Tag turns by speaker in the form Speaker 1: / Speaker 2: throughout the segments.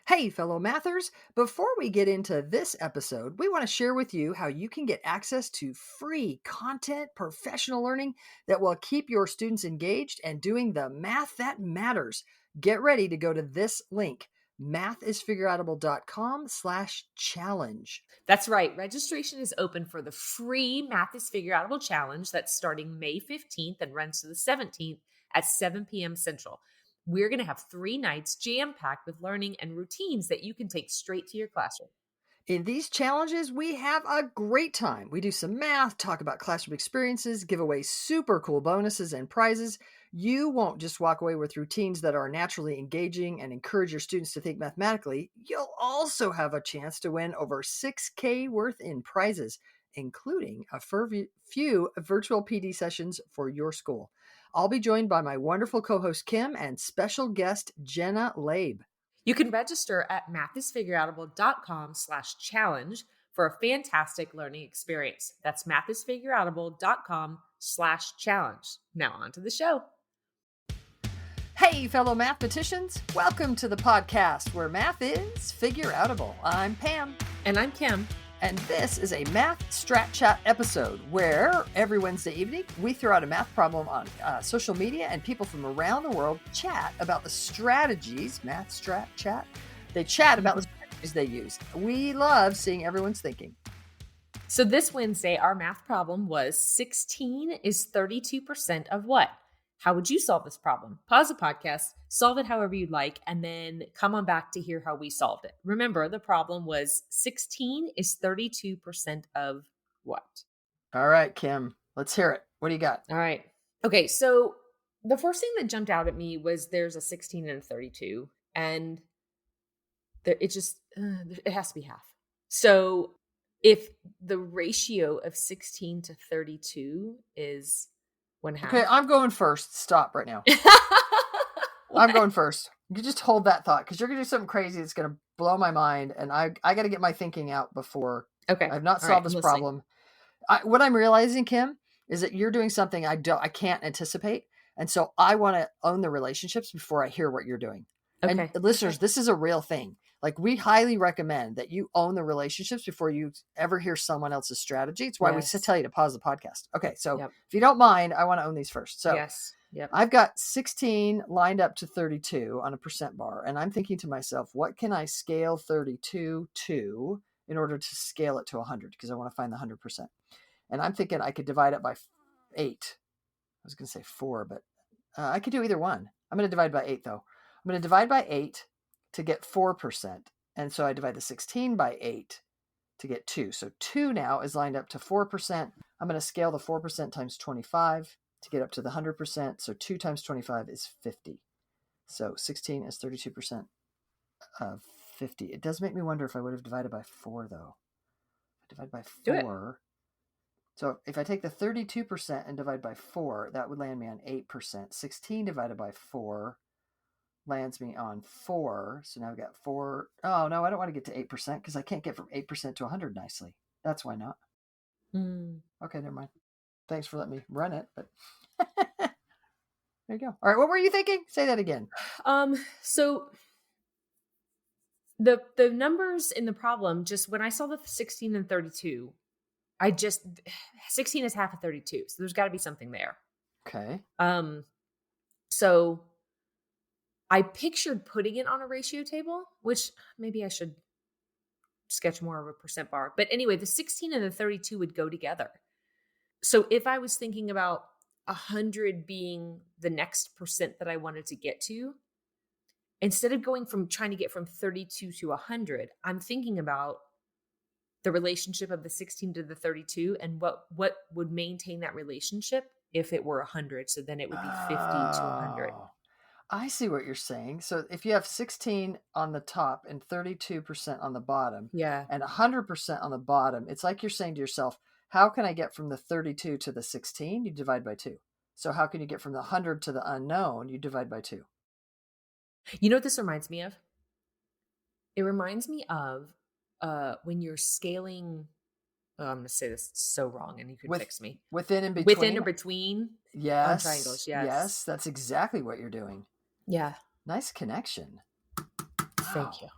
Speaker 1: Hey, fellow mathers, before we get into this episode, we want to share with you how you can get access to free content, professional learning that will keep your students engaged and doing the math that matters. Get ready to go to this link, mathisfigureoutable.com/challenge.
Speaker 2: That's right. Registration is open for the free Math is Figureoutable Challenge that's starting May 15th and runs to the 17th at 7 p.m. Central. We're going to have 3 nights jam-packed with learning and routines that you can take straight to your classroom.
Speaker 1: In these challenges, we have a great time. We do some math, talk about classroom experiences, give away super cool bonuses and prizes. You won't just walk away with routines that are naturally engaging and encourage your students to think mathematically. You'll also have a chance to win over $6,000 worth in prizes, including a few virtual PD sessions for your school. I'll be joined by my wonderful co-host Kim and special guest Jenna Labe.
Speaker 2: You can register at mathisfigureoutable.com/challenge for a fantastic learning experience. That's mathisfigureoutable.com/challenge. Now on to the show.
Speaker 1: Hey, fellow mathematicians, welcome to the podcast where math is figure-outable. I'm Pam.
Speaker 2: And I'm Kim.
Speaker 1: And this is a Math Strat Chat episode where every Wednesday evening we throw out a math problem on social media and people from around the world chat about the strategies, Math Strat Chat. They chat about the strategies they use. We love seeing everyone's thinking.
Speaker 2: So this Wednesday, our math problem was 16 is 32% of what? How would you solve this problem? Pause the podcast, solve it however you'd like, and then come on back to hear how we solved it. Remember, the problem was 16 is 32% of what?
Speaker 1: All right, Kim, let's hear it. What do you got?
Speaker 2: All right. Okay, so the first thing that jumped out at me was there's a 16 and a 32, and it has to be half. So if the ratio of 16 to 32 is 1/2.
Speaker 1: Okay, I'm going first. Stop right now. I'm going first. You just hold that thought because you're going to do something crazy that's going to blow my mind. And I got to get my thinking out before.
Speaker 2: Okay.
Speaker 1: I've not solved this problem. What I'm realizing, Kim, is that you're doing something I can't anticipate. And so I want to own the relationships before I hear what you're doing. Okay. And listeners, this is a real thing. Like, we highly recommend that you own the relationships before you ever hear someone else's strategy. It's why we tell you to pause the podcast. Okay. So if you don't mind, I want to own these first. So I've got 16 lined up to 32 on a percent bar. And I'm thinking to myself, what can I scale 32 to in order to scale it to 100? Because I want to find the 100%. And I'm thinking I could divide it by 8. I was going to say 4, but I could do either one. I'm going to divide by 8 though. I'm going to divide by 8 to get 4%. And so I divide the 16 by 8 to get 2. So 2 now is lined up to 4%. I'm going to scale the 4% times 25 to get up to the 100%. So 2 times 25 is 50. So 16 is 32% of 50. It does make me wonder if I would have divided by 4 though. If I divide by 4. So if I take the 32% and divide by 4, that would land me on 8%. 16 divided by 4 lands me on 4. So now I've got 4. Oh, no, I don't want to get to 8% because I can't get from 8% to 100 nicely. That's why not. Okay, never mind. Thanks for letting me run it. But there you go. All right, what were you thinking? Say that again.
Speaker 2: So the numbers in the problem, just when I saw the 16 and 32, 16 is half of 32. So there's got to be something there.
Speaker 1: Okay.
Speaker 2: So I pictured putting it on a ratio table, which maybe I should sketch more of a percent bar. But anyway, the 16 and the 32 would go together. So if I was thinking about 100 being the next percent that I wanted to get to, instead of trying to get from 32 to 100, I'm thinking about the relationship of the 16 to the 32 and what would maintain that relationship if it were 100. So then it would be 50 to 100.
Speaker 1: I see what you're saying. So if you have 16 on the top and 32% on the bottom, and 100% on the bottom, it's like you're saying to yourself, how can I get from the 32 to the 16? You divide by 2. So how can you get from the 100 to the unknown? You divide by 2.
Speaker 2: You know what this reminds me of? It reminds me of when you're scaling. Oh, I'm going to say this so wrong, and you can fix me.
Speaker 1: Within and between.
Speaker 2: Within or between.
Speaker 1: Yes.
Speaker 2: On triangles.
Speaker 1: Yes, that's exactly what you're doing.
Speaker 2: Yeah.
Speaker 1: Nice connection.
Speaker 2: Thank you.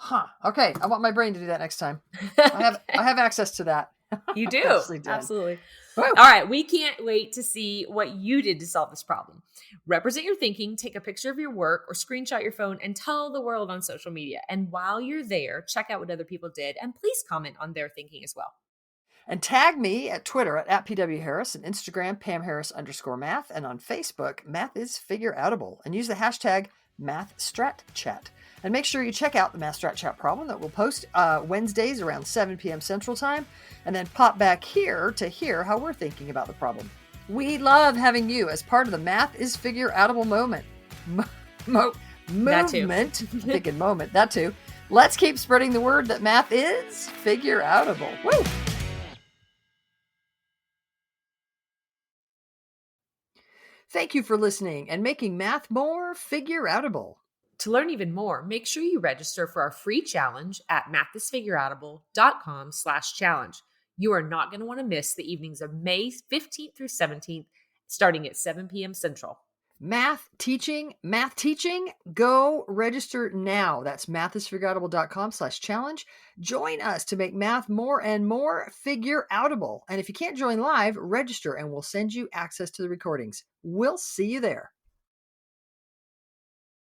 Speaker 1: Huh. Okay. I want my brain to do that next time. I have access to that.
Speaker 2: You do. Absolutely.
Speaker 1: Woo.
Speaker 2: All right. We can't wait to see what you did to solve this problem. Represent your thinking, take a picture of your work or screenshot your phone and tell the world on social media. And while you're there, check out what other people did and please comment on their thinking as well.
Speaker 1: And tag me at Twitter at PWHarris and Instagram PamHarris_math. And on Facebook, Math is Figure Outable. And use the hashtag MathStratChat. And make sure you check out the Math Strat Chat problem that we'll post Wednesdays around 7 p.m. Central Time. And then pop back here to hear how we're thinking about the problem. We love having you as part of the Math is Figure Outable movement. Movement.
Speaker 2: That too.
Speaker 1: I'm thinking moment. That too. Let's keep spreading the word that math is figure outable. Woo! Thank you for listening and making math more figure outable.
Speaker 2: To learn even more, make sure you register for our free challenge at mathisfigureoutable.com/challenge. You are not going to want to miss the evenings of May 15th through 17th, starting at 7 p.m. Central.
Speaker 1: Math teaching, go register now. That's mathisfigureoutable.com/challenge. Join us to make math more and more figure outable. And if you can't join live, register and we'll send you access to the recordings. We'll see you there.